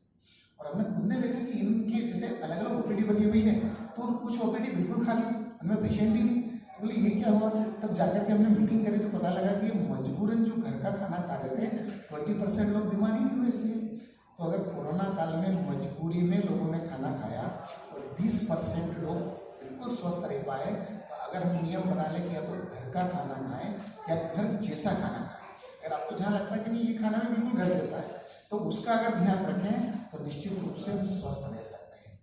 S2: और हमने खुद ने देखा कि इनके जैसे अलग अलग ओपीडी बनी हुई है तो कुछ ओपीडी बिल्कुल खाली, उनमें पेशेंट ही नहीं। बोले ये क्या हुआ? तब जाकर के हमने मीटिंग करी तो पता लगा कि मजबूरन जो घर का खाना खा रहे थे 20% लोग बीमार ही नहीं हुए इसलिए। तो अगर कोरोना काल में मजबूरी में लोगों ने खाना खाया और 20% लोग बिल्कुल स्वस्थ रह पाए, तो अगर हम नियम बना लें कि या तो घर का खाना खाएं या घर जैसा खाना खाएं। अगर आपको जहाँ लगता है कि नहीं ये खाना भी बिल्कुल घर जैसा है तो उसका अगर ध्यान रखें तो निश्चित रूप से हम स्वस्थ रह सकते हैं।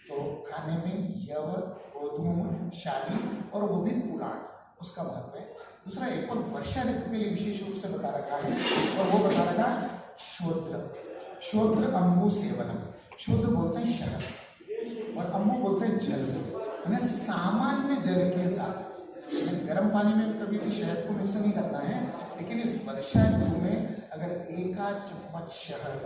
S2: तो खाने में यव, गोधूम, शाली और वो भी पुराण, उसका महत्व है। दूसरा एक और वर्षा ऋतु के लिए विशेष रूप से बता रखा है, और वो बता रखा शोद्र अम्बु सेवनम। शोद्र बोलते हैं शहद और अम्बु बोलते हैं जल, यानी सामान्य जल के साथ। गर्म पानी में कभी भी शहद को मिक्स नहीं करना है, लेकिन इस वर्षा ऋतु में अगर 1 आध चम्मच शहद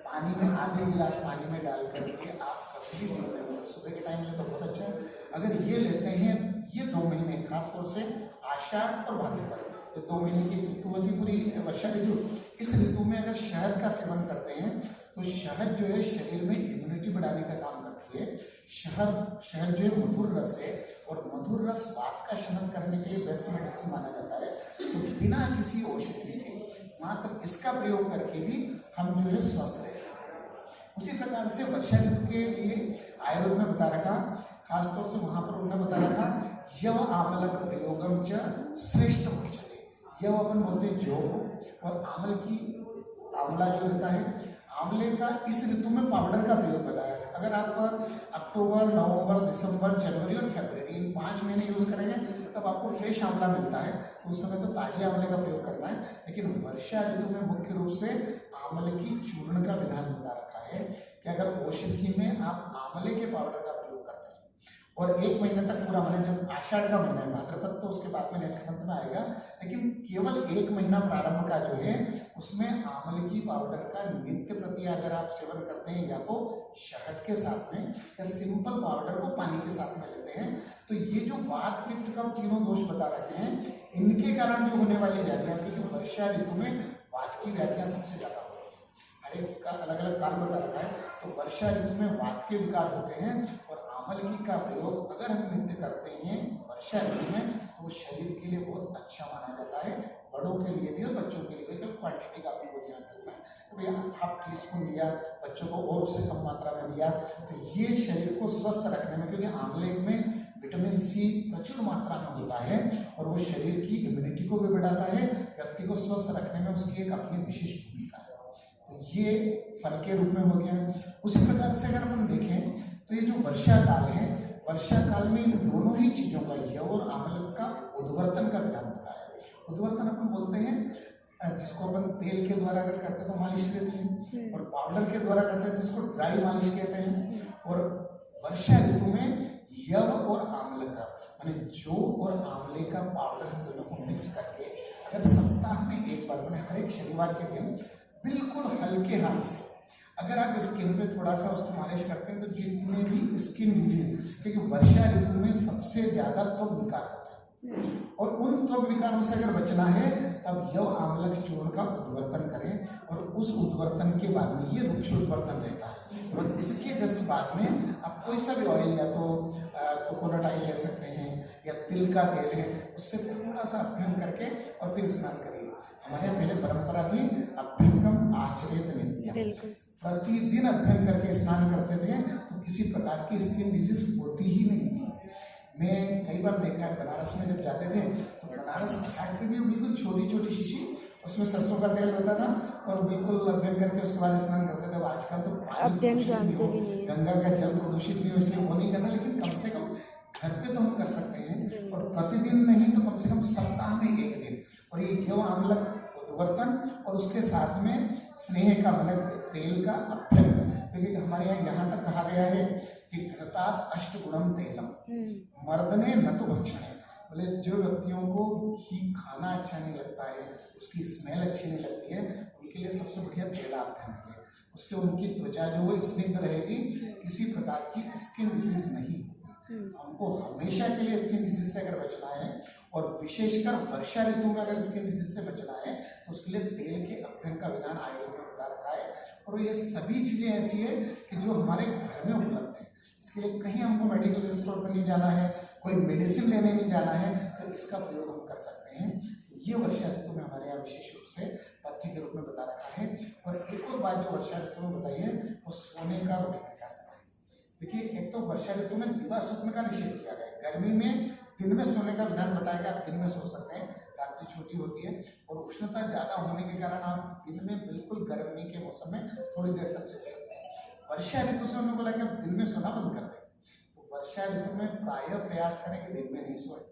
S2: पानी में, आधे गिलास पानी में डाल करके आप कभी भी सुबह के टाइम में तो बहुत अच्छा है। अगर ये लेते हैं ये 2 महीने, खासतौर से आषाढ़ और भाद्रपद, तो 2 महीने की ऋतु होती पूरी वर्षा ऋतु, इस ऋतु में अगर शहद का सेवन करते हैं तो शहद जो है शरीर में इम्यूनिटी बढ़ाने का काम करती है। शहद जो है मधुर रस है, और मधुर रस वात का शमन करने के लिए बेस्ट मेडिसिन माना जाता है। तो बिना किसी औषधि के मात्र इसका प्रयोग करके भी हम जो है स्वस्थ रह सकते हैं। उसी प्रकार से वर्षा ऋतु के लिए आयुर्वेद में बता रखा, खासतौर से वहां पर उन्होंने बता रखा यव आमलक प्रयोगम च श्रेष्ठ उच्चते। यव अपन बोलते हैं जो, और आंवला जो रहता है, आंवले का इस ऋतु में पाउडर का प्रयोग बताया। अगर आप अक्टूबर, नवंबर, दिसंबर, जनवरी और फरवरी इन 5 महीने यूज करेंगे तब आपको फ्रेश आंवला मिलता है, तो उस समय तो ताजे आंवले का प्रयोग करना है। लेकिन वर्षा ऋतु में मुख्य रूप से आंवले की चूर्ण का विधान बता रखा है कि अगर औषधि में आप आंवले के पाउडर का और 1 महीने तक पूरा मैंने, जब आषाढ़ का महीना है, भाद्रपद तो उसके बाद में नेक्स्ट मंथ में आएगा, लेकिन केवल 1 महीना प्रारंभ का जो है उसमें आंवले की पाउडर का नित्य प्रति अगर आप सेवन करते हैं, या तो शहद के साथ में या सिंपल पाउडर को पानी के साथ में लेते हैं, तो ये जो वात पित्त का तीनों दोष बता रखे हैं, इनके कारण जो होने वाली व्याधियां, क्योंकि वर्षा ऋतु में वात की व्याधियां सबसे ज्यादा होती है, हर एक का अलग अलग कारण बता रखा है। तो वर्षा ऋतु में वात के विकार होते हैं, और आंवलकी का प्रयोग अगर हम नित्य करते हैं वर्षा ऋतु में, तो वो शरीर के लिए बहुत अच्छा माना जाता है, बड़ों के लिए भी और बच्चों के लिए भी। क्वांटिटी का आपको ध्यान रखना है, तो भैया हाफ टी स्पून लिया, बच्चों को और उससे कम मात्रा में दिया, तो ये शरीर को स्वस्थ रखने में, क्योंकि आंवले में विटामिन सी प्रचुर मात्रा में होता है, और वो शरीर की इम्यूनिटी को भी बढ़ाता है, व्यक्ति को स्वस्थ रखने में उसकी एक अपनी विशेष भूमिका है। तो ये फल के रूप में हो गया। उसी प्रकार से अगर हम देखें तो ये जो वर्षा काल है, वर्षा काल में इन दोनों ही चीजों का, यव और आंवले का उद्वर्तन का विधान होता है। उद्वर्तन अपन बोलते हैं जिसको अपन तेल के द्वारा अगर करते हैं तो मालिश कहते हैं, और पाउडर के द्वारा करते हैं तो जिसको ड्राई मालिश कहते हैं। और वर्षा ऋतु में यव और आंवले का, माने जौ और आंवले का पाउडर दोनों को मिक्स करके अगर सप्ताह में एक बार, मैंने हर एक शनिवार के दिन बिल्कुल हल्के हाथ से अगर आप स्किन पे थोड़ा सा उसको मालिश करते हैं, तो जितने भी स्किन डिजीज, क्योंकि वर्षा ऋतु में सबसे ज्यादा त्वक विकार होते हैं, और उन त्वक विकारों से अगर बचना है तब यव आंवलक चूर्ण का उद्वर्तन करें, और उस उद्वर्तन के बाद में ये रुक्ष उद्वर्तन रहता है, और इसके जस्ट बाद में आप कोई सा भी ऑयल, या तो कोकोनट ऑयल ले सकते हैं, या तिल का तेल है, उससे थोड़ा सा अभ्यंग करके और फिर स्नान करिए। हमारे यहाँ पहले परंपरा थी अभ्यंगम आचरेत नित्यम, प्रतिदिन अभ्यंग करके स्नान करते थे, तो किसी प्रकार की स्किन डिजीज होती ही नहीं थी। मैं कई बार देखा है, बनारस में जब जाते थे तो बनारस घाट पे भी बिल्कुल छोटी छोटी शीशी, उसमें सरसों का तेल रहता था, और बिल्कुल अभ्यंग करके उसके बाद स्नान करते थे। आजकल तो
S3: अभ्यंग जानते भी नहीं,
S2: गंगा का जल प्रदूषित नहीं हो, इसलिए वो नहीं करना, लेकिन कम से कम घर पे तो हम कर सकते हैं, और प्रतिदिन नहीं तो कम से कम सप्ताह में एक दिन। और ये यव आंवलक उद्वर्तन और उसके साथ में स्नेह का, मतलब तेल का अभ्यंग, क्योंकि हमारे यहाँ तक कहा गया है कि घृतात् अष्टगुणम तेलम मर्दने न तो भक्षणे, बोले जो व्यक्तियों को घी खाना अच्छा नहीं लगता है, उसकी स्मेल अच्छी नहीं लगती है, उनके लिए सबसे बढ़िया तेल अभ्यंग है। उससे उनकी त्वचा जो है स्निग्ध रहेगी, किसी प्रकार की स्किन डिजीज नहीं होगी। हमको हमेशा के लिए स्किन डिजीज से अगर बचना है, और विशेषकर वर्षा ऋतु में अगर स्किन डिजीज से बचना है, तो उसके लिए तेल के अभ्यंग का विधान आयुर्वेद में बता रखा है। और ये सभी चीजें ऐसी है कि जो हमारे घर में उपलब्ध है, इसके लिए कहीं हमको मेडिकल स्टोर पर नहीं जाना है, कोई मेडिसिन लेने नहीं जाना है, तो इसका प्रयोग हम कर सकते हैं। ये वर्षा ऋतु में हमारे यहाँ विशेष रूप से पथ्य के रूप में बता रखा है। और एक और बात जो वर्षा ऋतु में बताई है, वो सोने का और उठने का समय। देखिए, एक तो वर्षा ऋतु में दिवा सुतने का निषेध किया गया है। गर्मी में दिन में सोने का विधान बताया गया, आप दिन में सो सकते हैं, रात्रि छोटी होती है, और उष्णता ज्यादा होने के कारण आप दिन में बिल्कुल गर्मी के मौसम में थोड़ी देर तक सो सकते हैं। वर्षा ऋतु से उन्होंने बोला कि आप दिन में सोना बंद कर दें, तो वर्षा ऋतु में प्रायः प्रयास करें कि दिन में नहीं सोए,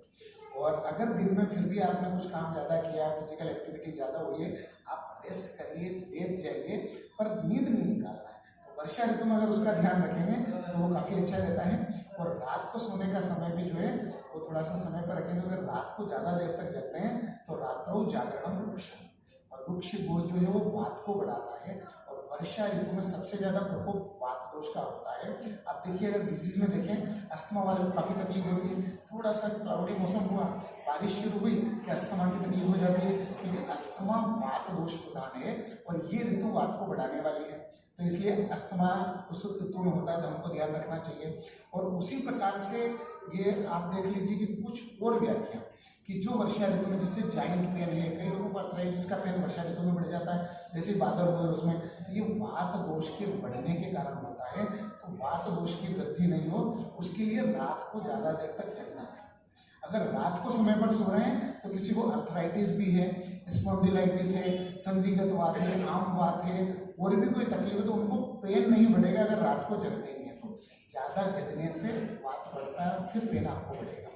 S2: और अगर दिन में फिर भी आपने कुछ काम ज्यादा किया, फिजिकल एक्टिविटी ज्यादा हुई है, आप रेस्ट करिए, लेट जाइए, पर नींद नहीं निकालना है। तो वर्षा ऋतु में अगर उसका ध्यान रखेंगे तो वो काफी अच्छा रहता है। और रात को सोने का समय भी जो है वो थोड़ा सा समय पर रखेंगे। अगर रात को ज्यादा देर तक जगते हैं तो रात्रौ जागरणम वृक्षम, और वृक्ष गुण जो है वो वात को बढ़ाता है। और वर्षा ऋतु में सबसे ज्यादा प्रकोप वात दोष का होता है। आप देखिए, अगर डिजीज में देखें, अस्थमा वाले को काफी तकलीफ होती है। थोड़ा सा क्लाउडी मौसम हुआ, बारिश शुरू हुई कि अस्थमा की तकलीफ हो जाती है, क्योंकि अस्थमा वात दोष प्रधान है, और ये ऋतु वात को बढ़ाने वाली है। तो इसलिए अस्थमा उस ऋतु में होता है, तो हमको ध्यान रखना चाहिए। और उसी प्रकार से ये आप देख लीजिए कि कुछ और व्याधियां कि जो वर्षा ऋतु में, जैसे जॉइंट पेन है, कई लोगों को आर्थराइटिस का पेन वर्षा ऋतु में बढ़ जाता है, जैसे बादल हुए उसमें, तो ये वात दोष के बढ़ने के कारण होता है। तो वात दोष की वृद्धि नहीं हो, उसके लिए रात को ज्यादा देर तक जगना है। अगर रात को समय पर सो रहे हैं तो किसी को आर्थराइटिस भी है, स्पॉन्डिलाइटिस है, संधिगत वात है, आम वात है, और भी कोई तकलीफ है, तो उनको पेन नहीं बढ़ेगा अगर रात को जगते नहीं है। तो ज्यादा जगने से वात बढ़ता है, फिर पेन आपको बढ़ेगा।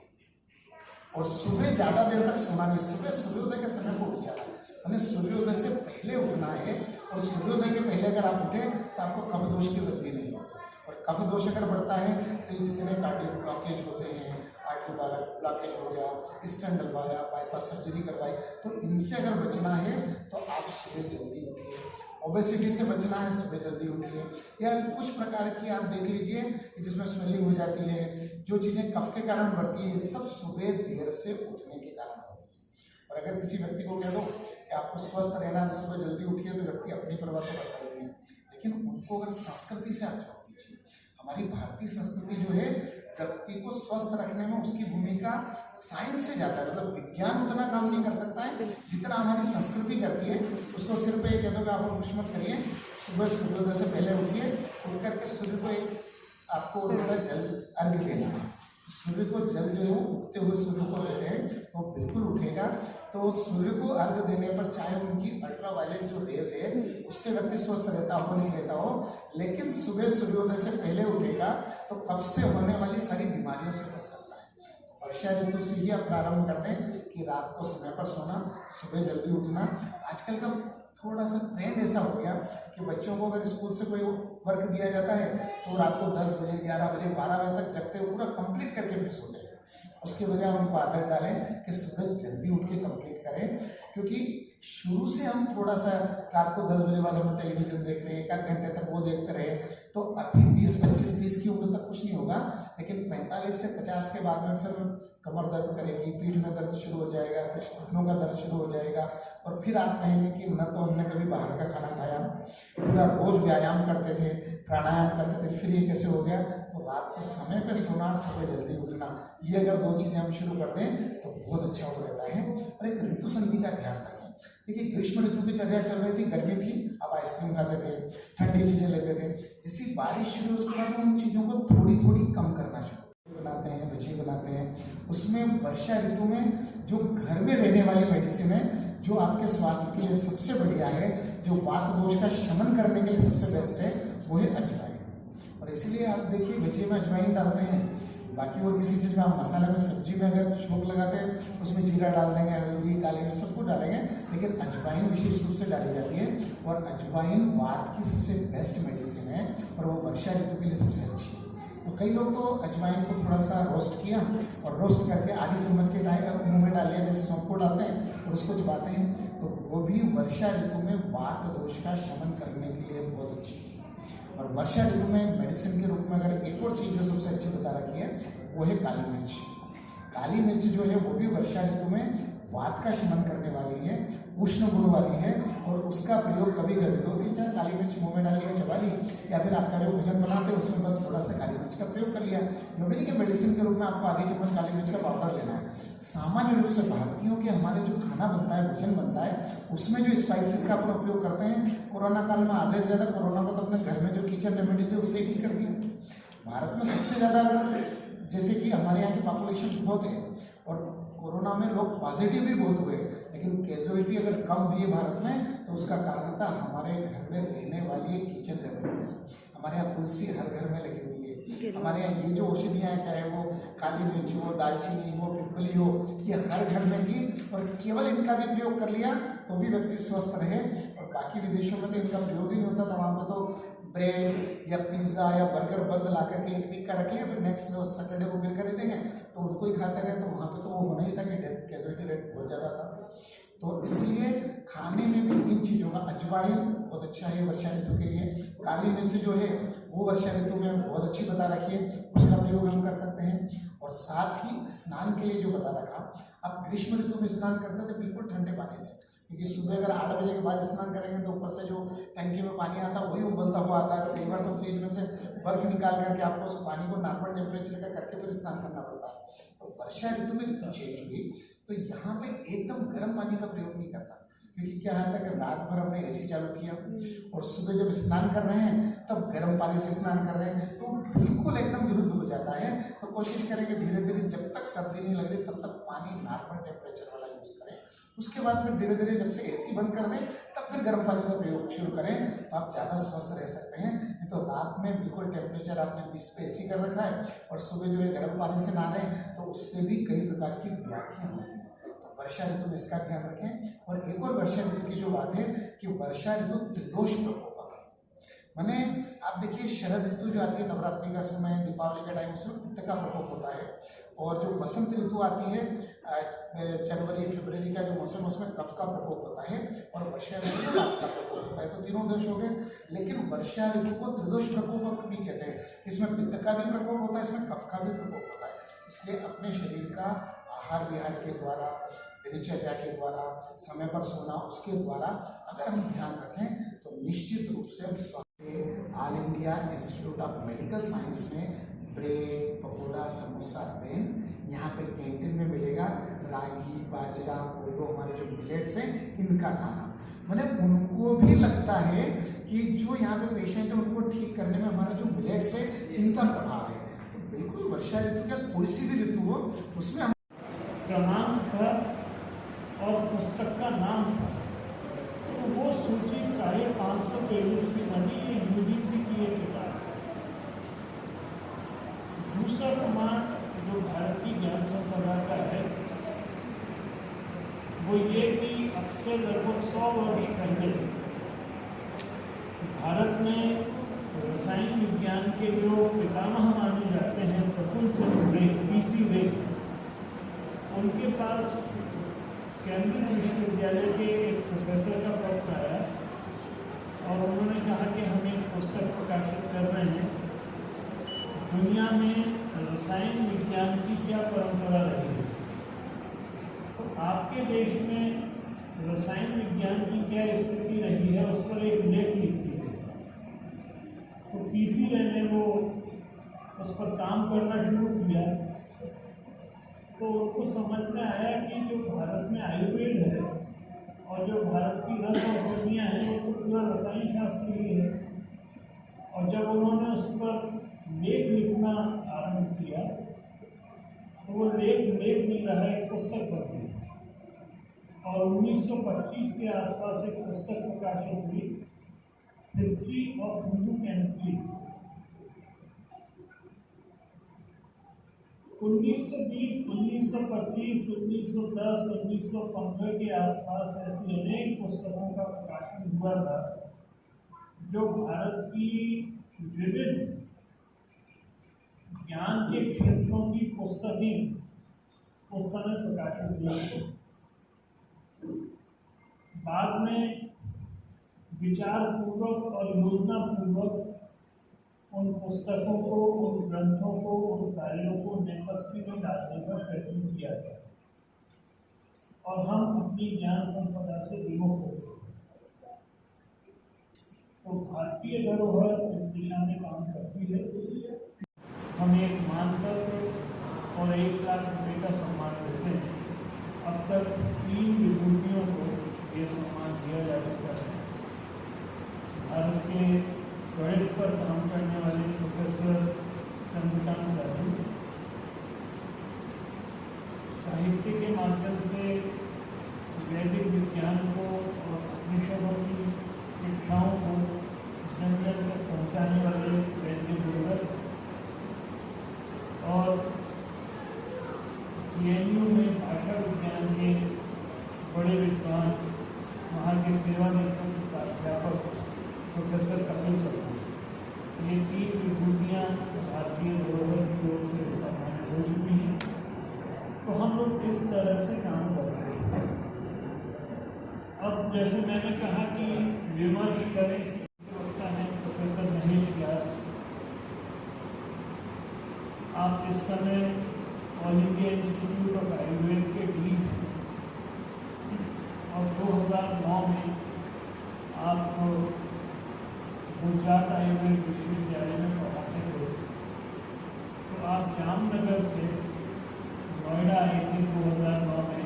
S2: और सुबह ज्यादा देर तक सोना नहीं, सुबह सूर्योदय के समय को उठ जाना है, यानी सूर्योदय से पहले उठना है। और सूर्योदय के पहले अगर आप उठे तो आपको कफ दोष की वृद्धि नहीं होगी। और कफ दोष अगर बढ़ता है तो ये जितने कार्डियक ब्लॉकेज होते हैं, आर्टरी ब्लॉकेज हो गया, स्टेंट डलवाया, बाईपास सर्जरी करवाई, तो इनसे अगर बचना है तो आप सुबह जल्दी उठिए। ओबेसिटी से बचना है, सुबह जल्दी उठिए। या कुछ प्रकार की आप देख लीजिए जिसमें स्वेलिंग हो जाती है, जो चीज़ें कफ के कारण बढ़ती है, ये सब सुबह देर से उठने के कारण होती है। और अगर किसी व्यक्ति को कह दो कि आपको स्वस्थ रहना है तो सुबह जल्दी उठिए, तो व्यक्ति अपनी परवाह तो करता ही है, लेकिन उनको अगर संस्कृति से आप छोड़ दीजिए। हमारी भारतीय संस्कृति जो है व्यक्ति को स्वस्थ रखने में उसकी भूमिका साइंस से ज़्यादा है, मतलब विज्ञान उतना काम नहीं कर सकता है जितना हमारी संस्कृति करती है। उसको सिर्फ पे कह दो कि आप कुछ मत करिए, सुबह सूर्योदय से पहले उठिए, उठ करके सूर्य को एक आपको थोड़ा जल अर्घ देना है। सूर्य को जल जो है वो उगते हुए सूर्य को देते हैं तो बिल्कुल उठेगा। तो सूर्य को अर्घ देने पर चाहे उनकी अल्ट्रावायलेट जो रेज है उससे व्यक्ति स्वस्थ रहता हो नहीं रहता हो, लेकिन सुबह सूर्योदय से पहले उठेगा तो कफ से होने वाली सारी बीमारियों से बच सकता है। वर्षा ऋतु से ही आप प्रारंभ करते हैं कि रात को समय पर सोना, सुबह जल्दी उठना। आजकल का थोड़ा सा ट्रेंड ऐसा हो गया कि बच्चों को अगर स्कूल से कोई वर्क दिया जाता है तो रात को 10 बजे, 11 बजे, 12 बजे तक जगते हुए पूरा कंप्लीट करके फिर सोते हैं। उसके बजाय हम उनको आदत डालें कि सुबह जल्दी उठ के कंप्लीट करें, क्योंकि शुरू से हम थोड़ा सा रात को 10 बजे बाद हम टेलीविजन देख रहे हैं, 1 घंटे तक वो देखते रहे, तो अभी 20, 25, 30 की उम्र तक कुछ नहीं होगा, लेकिन 45 से 50 के बाद में फिर कमर दर्द करेगी, पीठ में दर्द शुरू हो जाएगा, कुछ घुटनों का दर्द शुरू हो जाएगा, और फिर आप कहेंगे कि न तो हमने कभी बाहर का खाना खाया, पूरा रोज व्यायाम करते थे, प्राणायाम करते थे, फिर ये कैसे हो गया। तो रात को समय पे सोना और सुबह जल्दी उठना, ये अगर 2 चीज़ें हम शुरू कर दें तो बहुत अच्छा हो रहता है। और एक ऋतु संधि का ध्यान रखें। देखिए ग्रीष्म ऋतु की चर्या चल रही थी, गर्मी थी, आप आइसक्रीम खाते थे, ठंडी चीज़ें लेते थे। जैसी बारिश शुरू हुई उसके बाद उन चीज़ों को थोड़ी थोड़ी कम करना शुरू बनाते हैं, भजिए बनाते हैं। उसमें वर्षा ऋतु में जो घर में रहने वाली मेडिसिन है, जो आपके स्वास्थ्य के लिए सबसे बढ़िया है, जो वात दोष का शमन करने के लिए सबसे बेस्ट है, वो है अजवाइन। और इसीलिए आप देखिए भजिए में अजवाइन डालते हैं, बाकी और किसी चीज़ में आप मसाले में, सब्जी में अगर छोंक लगाते हैं उसमें जीरा डाल देंगे, हल्दी, काली मिर्च सब कुछ डालेंगे, लेकिन अजवाइन विशेष रूप से डाली जाती है। और अजवाइन वात की सबसे बेस्ट मेडिसिन है और वो वर्षा ऋतु के लिए सबसे अच्छी है। तो कई लोग तो अजवाइन को थोड़ा सा रोस्ट किया और रोस्ट करके आधी चम्मच के मुंह में डाल लिया, जैसे सौंफ को डालते हैं और उसको चबाते हैं, तो वो भी वर्षा ऋतु में वात दोष का शमन करने के लिए बहुत अच्छी है। और वर्षा ऋतु में मेडिसिन के रूप में अगर एक और चीज़ जो सबसे अच्छी बता रखी है वो है काली मिर्च। काली मिर्च जो है वो भी वर्षा ऋतु में वात का शमन करने वाली है, उष्ण गुण वाली है, और उसका प्रयोग कभी कभी 2-3-4 काली मिर्च मुंह में डाल लिया, चबा ली, या फिर आपका जो भोजन बनाते हैं उसमें बस थोड़ा सा काली मिर्च का प्रयोग कर लिया। जो भी नहीं कि मेडिसिन के रूप में आपको आधी चम्मच काली मिर्च का पाउडर लेना है। सामान्य रूप से भारतीयों के हमारे जो खाना बनता है, भोजन बनता है, उसमें जो स्पाइसेस का अपन उपयोग करते हैं, कोरोना काल में आधे से ज़्यादा कोरोना को तो अपने घर में जो किचन रेमेडीज है उससे ही कर दिया। भारत में सबसे ज़्यादा अगर जैसे कि हमारे यहाँ की पॉपुलेशन बहुत है और कोरोना में लोग पॉजिटिव भी बहुत हुए, लेकिन कैजुअलिटी अगर कम हुई है भारत में, तो उसका कारण था हमारे घर में रहने वाली किचन रेमेडीज। हमारे यहाँ तुलसी हर घर में लगी हुई है, हमारे यहाँ ये जो औषधियाँ हैं, चाहे वो काली मिर्च हो, दालचीनी हो, पिपली हो, ये हर घर में थी, और केवल इनका भी प्रयोग कर लिया तो भी व्यक्ति स्वस्थ रहे। और बाकी विदेशों में तो इनका प्रयोग ही नहीं होता था, वहाँ पर तो ब्रेड या पिज्ज़ा या बर्गर बंद ला करके 1 वीक का रख लिया, फिर नेक्स्ट सैटरडे को फिर खरीदेंगे तो उनको ही खाते रहे, तो वहाँ पे तो वो होना ही था कि डेथ कैजुअलिटी रेट बहुत ज़्यादा था। तो इसलिए खाने में भी इन चीज़ों का, अजवाइन बहुत अच्छा है वर्षा ऋतु के लिए, काली मिर्च जो है वो वर्षा ऋतु में बहुत अच्छी बता रखी है, उसका प्रयोग हम कर सकते हैं। और साथ ही स्नान के लिए जो बता रखा, अब ग्रीष्म ऋतु में स्नान करते थे बिल्कुल ठंडे पानी से, क्योंकि सुबह अगर 8 बजे के बाद स्नान करेंगे तो ऊपर से जो टंकी में पानी आता है वही उबलता हुआ आता है। कई बार तो फ्रिज में से बर्फ निकाल करके आपको उस पानी को नॉर्मल टेम्परेचर का करके फिर स्नान करना पड़ता है। तो वर्षा ऋतु में ऋतु चेंज हुई तो यहाँ पे एकदम गर्म पानी का प्रयोग नहीं करना, क्योंकि क्या है कि रात भर हमने एसी चालू किया और सुबह जब स्नान कर रहे हैं तब गर्म पानी से स्नान कर रहे हैं, तो बिल्कुल एकदम विरुद्ध हो जाता है। तो कोशिश करें कि धीरे धीरे जब तक सर्दी नहीं लग रही तब तक पानी नॉर्मल टेम्परेचर वाला यूज करें। उसके बाद फिर धीरे धीरे जब से एसी बंद कर दें तब फिर गर्म पानी का प्रयोग शुरू करें, तो आप ज़्यादा स्वस्थ रह सकते हैं। नहीं तो रात में बिल्कुल टेम्परेचर आपने 20 पे एसी कर रखा है और सुबह जो है गर्म पानी से नहा रहे हैं, तो उससे भी कई प्रकार की व्याधियाँ होती हैं। तो वर्षा ऋतु में इसका ध्यान रखें। और एक और वर्षा ऋतु की जो बात है कि वर्षा ऋतु त्रिदोष प्रकोप है। माने आप देखिए शरद ऋतु जो आती है नवरात्रि का समय, दीपावली का टाइम, उसमें पित्त का प्रकोप होता है। और जो बसंत ऋतु आती है जनवरी फरवरी का जो मौसम, उसमें कफ का प्रकोप होता है। और वर्षा ऋतु में वात का प्रकोप होता है। तो तीनों दोष हो गए। लेकिन वर्षा ऋतु को त्रिदोष प्रकोप भी कहते हैं। इसमें पित्त का भी प्रकोप होता है, इसमें कफ का भी प्रकोप होता है। इसलिए अपने शरीर का आहार विहार के द्वारा, दिनचर्या के द्वारा, समय पर सोना, उसके द्वारा अगर हम ध्यान रखें तो निश्चित रूप से हम स्वास्थ्य। All India institute of medical science में ब्रेड, पकौड़ा, समोसा, पेन यहाँ पे कैंटीन में मिलेगा। रागी, बाजरा, कोदो, हमारे जो मिलेट्स हैं, इनका खाना। मैंने उनको भी लगता है कि जो यहाँ पे पेशेंट है उनको ठीक करने में हमारा जो मिलेट्स है, इनका प्रभाव है। तो बिल्कुल वर्षा ऋतु या कोई सी भी ऋतु हो, उसमें हम
S1: क्रमांक था और पुस्तक का नाम था। तो वो सूची 550 पेजेस की बनी, ये यूजीसी की एक किताब है। दूसरा प्रमाण जो भारत की ज्ञान संपदा का है वो ये कि अब से लगभग 100 वर्ष पहले भारत में रसायन विज्ञान के जो पितामह माने जाते हैं, प्रफुल्ल चंद्र रे, पीसी रे, उनके पास कैम्ब्रिज विश्वविद्यालय के एक प्रोफेसर का पत्र आया और उन्होंने कहा कि हम एक पुस्तक प्रकाशित कर रहे हैं, दुनिया में रसायन विज्ञान की क्या परंपरा रही है, तो आपके देश में रसायन विज्ञान की क्या स्थिति रही है, उस पर एक लेख लिख दीजिए। तो पीसी रे ने वो उस पर काम करना शुरू किया। तो उनको समझ में आया कि जो भारत में आयुर्वेद है और जो भारत की रस औषधियाँ हैं, वो तो पूरा रसायन शास्त्र ही है। और जब उन्होंने उस पर लेख लिखना आरंभ किया तो वो लेख नहीं रहा, एक पुस्तक बन गई। और 1925 के आसपास एक पुस्तक प्रकाशित हुई, हिस्ट्री ऑफ हिंदू केमिस्ट्री। 1920, 1925, 1910, 1915 के आसपास ऐसी अनेक पुस्तकों का प्रकाशन हुआ था जो भारत की विविध ज्ञान के क्षेत्रों की पुस्तकें उस समय प्रकाशित हुई। बाद में विचार पूर्वक और योजना पूर्वक उन पुस्तकों को, उन ग्रंथों को, उन कार्यों को नेपथ्य में डालने का प्रयत्न किया गया और हम अपनी ज्ञान संपदा से विमुख हो गए। तो भारतीय धरोहर इस दिशा में काम करती है। हम एक मानपत्र और 1 लाख रुपये का सम्मान देते हैं। अब तक 3 विभूतियों को ये सम्मान दिया जा चुका है। भारत के गणित पर काम करने वाले प्रोफेसर चंद्रकांत राजू, साहित्य के माध्यम से वैदिक विज्ञान को और उपनिषदों की शिक्षाओं को जन जन तक पहुँचाने वाले वैद्य गुरुदत्त, और CNU में भाषा विज्ञान के बड़े विद्वान, वहाँ के सेवानिवृत्त प्राध्यापक प्रोफेसर कपिल कपूर, ये 3 विभूतियाँ भारतीय धरोहर की ओर से सम्मानित हो चुकी हैं। तो हम लोग इस तरह से काम कर रहे हैं। अब जैसे मैंने कहा कि विमर्श करें, वक्ता है प्रोफेसर महेश व्यास। आप इस समय all India institute of Ayurveda के डीन हैं और 2009 में आप गुजरात आयुर्वेद विश्वविद्यालय में पढ़ाते थे। तो आप जामनगर से नोएडा आए थे 2009 में।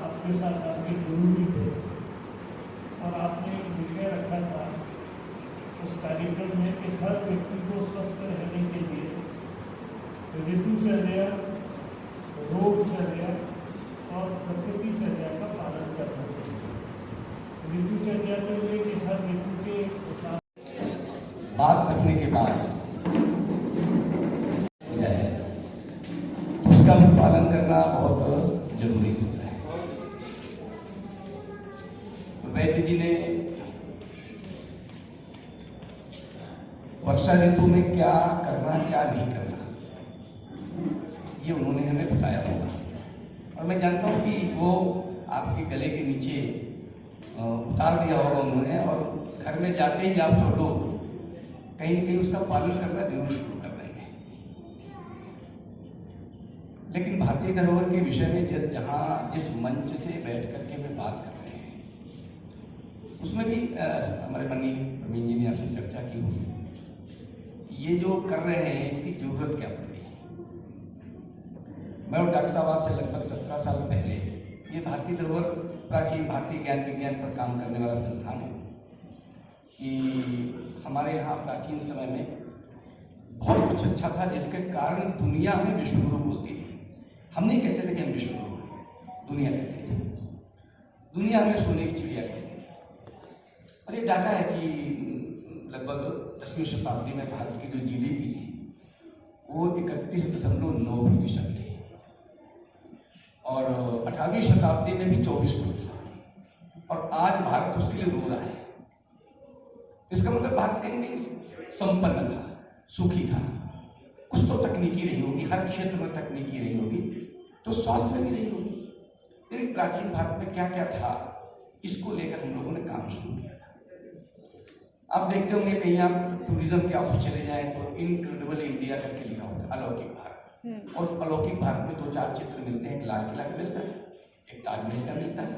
S1: आपके साथ आपके गुरु भी थे और आपने एक विषय रखा था उस कार्यक्रम में कि हर व्यक्ति को स्वस्थ रहने के लिए ऋतुचर्या, रोगचर्या और प्रकृतिचर्या का पालन करना चाहिए। ऋतुचर्या तो ये कि हर ऋतु के हिसाब
S4: बात रखने के बाद तो उसका भी पालन करना बहुत जरूरी होता है। वैद्य जी ने वर्षा ऋतु में क्या करना क्या नहीं करना, ये उन्होंने हमें बताया होगा। और मैं जानता हूँ कि वो आपके गले के नीचे उतार दिया होगा उन्होंने, और घर में जाते ही आप सब लोग कहीं न कहीं उसका पालन करना जरूर शुरू कर रहे हैं। लेकिन भारतीय धरोहर के विषय में जिस मंच से बैठ करके मैं बात कर रहे हैं, उसमें भी हमारे माननीय प्रवीण जी ने आपसे चर्चा की होगी, ये जो कर रहे हैं इसकी जरूरत क्या पड़ रही है। मैं और डॉक्टर साहब आज से लगभग 17 साल पहले, ये भारतीय धरोहर प्राचीन भारतीय ज्ञान विज्ञान पर काम करने वाला संस्थान है कि हमारे यहाँ प्राचीन समय में बहुत कुछ अच्छा था जिसके कारण दुनिया हमें विश्वगुरु बोलती थी। हम नहीं कहते थे कि हम विश्वगुरु हैं, दुनिया कहते थे। दुनिया हमें सोने की चिड़िया कहती थी। और ये डाटा है कि लगभग 10वीं शताब्दी में भारत की जो GDP थी वो 31.9% थी, और 18वीं शताब्दी में भी 24%, और आज भारत उसके लिए रो रहा है। इसका मतलब भारत कहीं नहीं संपन्न था, सुखी था। कुछ तो तकनीकी रही होगी, हर क्षेत्र में तकनीकी रही होगी, तो स्वास्थ्य में भी रही होगी। लेकिन प्राचीन भारत में क्या क्या था, इसको लेकर हम लोगों ने काम शुरू किया था। आप देखते होंगे कहीं आप टूरिज्म के ऑफिस चले जाएं तो इनक्रेडिबल इंडिया करके लिखा होता है, अलौकिक भारत। और अलौकिक भारत में 2-4 चित्र मिलते हैं, एक लाल किला का मिलता है, एक ताजमहल का मिलता है,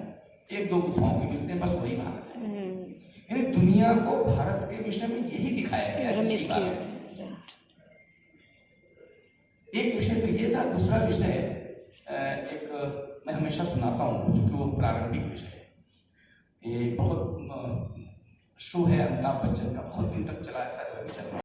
S4: 1-2 गुफाओं के मिलते हैं, बस वही भारत है। यानी दुनिया को भारत के विषय में यही दिखाया गया है। एक विषय तो ये था। दूसरा विषय एक मैं हमेशा सुनाता हूँ, क्योंकि वो प्रारंभिक विषय है। ये बहुत शो है अमिताभ बच्चन का, बहुत दिन तक चला है, शायद अभी चल रहा है।